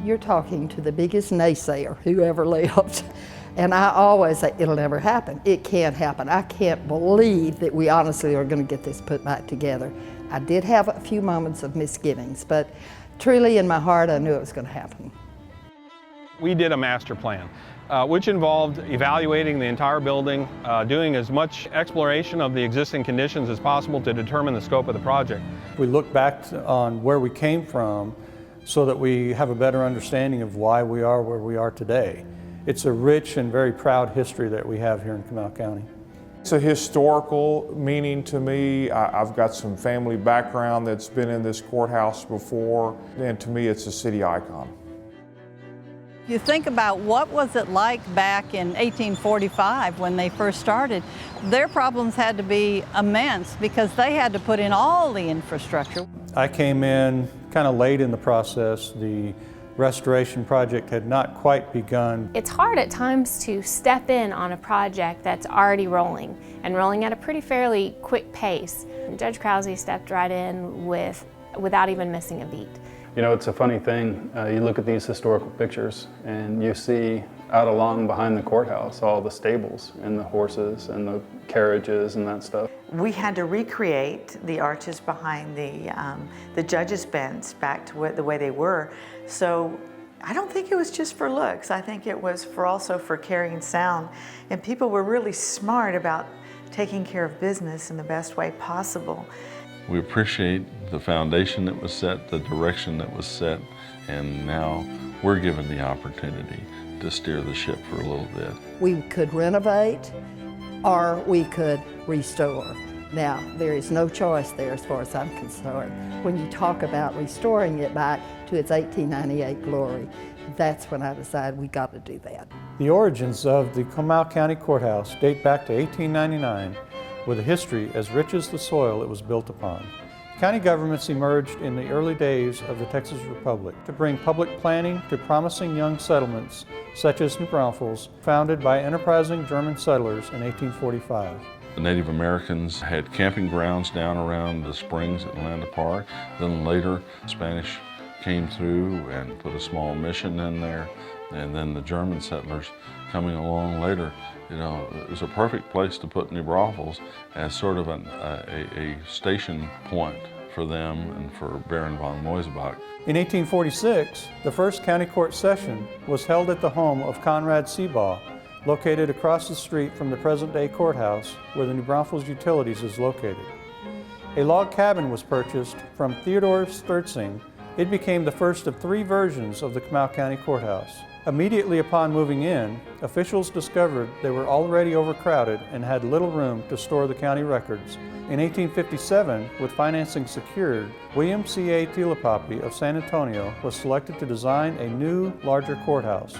you're talking to the biggest naysayer who ever lived. And I always say, it'll never happen. It can't happen. I can't believe that we honestly are going to get this put back together. I did have a few moments of misgivings, but truly in my heart, I knew it was going to happen. We did a master plan, which involved evaluating the entire building, doing as much exploration of the existing conditions as possible to determine the scope of the project. We look back on where we came from so that we have a better understanding of why we are where we are today. It's a rich and very proud history that we have here in Comal County. It's a historical meaning to me. I've got some family background that's been in this courthouse before, and to me it's a city icon. You think about what was it like back in 1845 when they first started. Their problems had to be immense because they had to put in all the infrastructure. I came in kind of late in the process. The restoration project had not quite begun. It's hard at times to step in on a project that's already rolling and rolling at a pretty fairly quick pace. And Judge Krause stepped right in without even missing a beat. You know, it's a funny thing. You look at these historical pictures and you see out along behind the courthouse all the stables and the horses and the carriages and that stuff. We had to recreate the arches behind the judges' bench back to the way they were. So I don't think it was just for looks. I think it was also for carrying sound. And people were really smart about taking care of business in the best way possible. We appreciate the foundation that was set, the direction that was set, and now we're given the opportunity to steer the ship for a little bit. We could renovate or we could restore. Now, there is no choice there as far as I'm concerned. When you talk about restoring it back to its 1898 glory, that's when I decided we got to do that. The origins of the Comal County Courthouse date back to 1899 with a history as rich as the soil it was built upon. County governments emerged in the early days of the Texas Republic to bring public planning to promising young settlements such as New Braunfels, founded by enterprising German settlers in 1845. The Native Americans had camping grounds down around the springs at Landa Park. Then later, Spanish came through and put a small mission in there. And then the German settlers coming along later, you know, it was a perfect place to put New Braunfels as sort of a station point for them and for Baron von Moisebach. In 1846, the first county court session was held at the home of Conrad Seabaugh, located across the street from the present-day courthouse where the New Braunfels Utilities is located. A log cabin was purchased from Theodore Sturtzing. It became the first of 3 versions of the Comal County Courthouse. Immediately upon moving in, officials discovered they were already overcrowded and had little room to store the county records. In 1857, with financing secured, William C.A. Telepapi of San Antonio was selected to design a new, larger courthouse.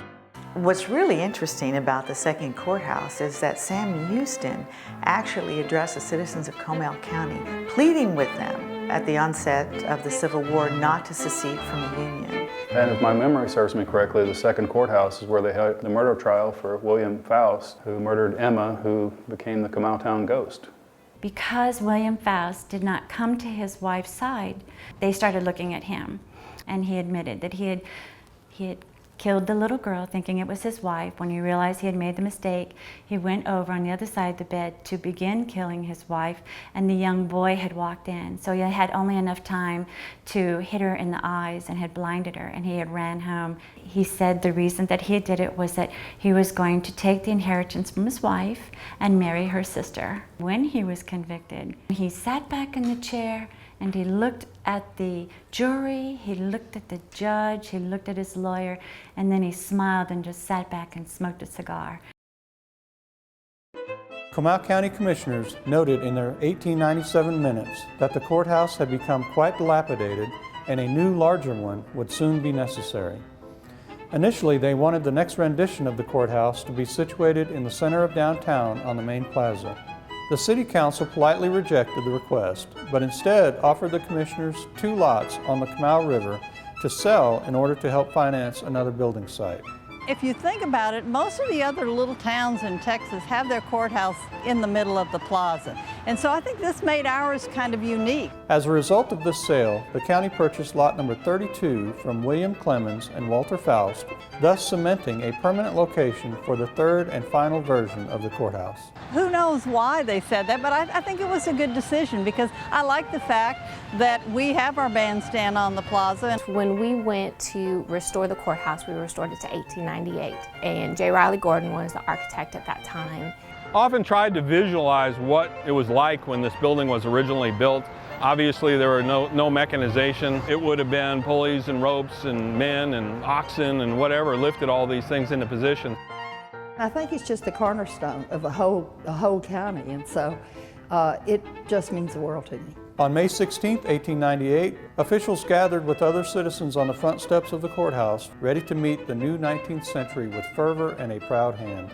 What's really interesting about the second courthouse is that Sam Houston actually addressed the citizens of Comal County, pleading with them at the onset of the Civil War not to secede from the Union. And if my memory serves me correctly, the second courthouse is where they had the murder trial for William Faust, who murdered Emma, who became the Comal Town ghost. Because William Faust did not come to his wife's side, they started looking at him. And he admitted that he had killed the little girl thinking it was his wife. When he realized he had made the mistake, he went over on the other side of the bed to begin killing his wife, and the young boy had walked in. So he had only enough time to hit her in the eyes and had blinded her, and he had ran home. He said the reason that he did it was that he was going to take the inheritance from his wife and marry her sister. When he was convicted, he sat back in the chair and he looked at the jury, he looked at the judge, he looked at his lawyer, and then he smiled and just sat back and smoked a cigar. Comal County Commissioners noted in their 1897 minutes that the courthouse had become quite dilapidated and a new, larger one would soon be necessary. Initially, they wanted the next rendition of the courthouse to be situated in the center of downtown on the main plaza. The City Council politely rejected the request, but instead offered the Commissioners 2 lots on the Comal River to sell in order to help finance another building site. If you think about it, most of the other little towns in Texas have their courthouse in the middle of the plaza. And so I think this made ours kind of unique. As a result of this sale, the county purchased lot number 32 from William Clemens and Walter Faust, thus cementing a permanent location for the third and final version of the courthouse. Who knows why they said that, but I think it was a good decision because I like the fact that we have our bandstand on the plaza. When we went to restore the courthouse, we restored it to 1898, and Riely Gordon was the architect at that time. Often tried to visualize what it was like when this building was originally built. Obviously there were no mechanization. It would have been pulleys and ropes and men and oxen and whatever lifted all these things into position. I think it's just the cornerstone of the whole county, and so it just means the world to me. On May 16, 1898, officials gathered with other citizens on the front steps of the courthouse, ready to meet the new 19th century with fervor and a proud hand.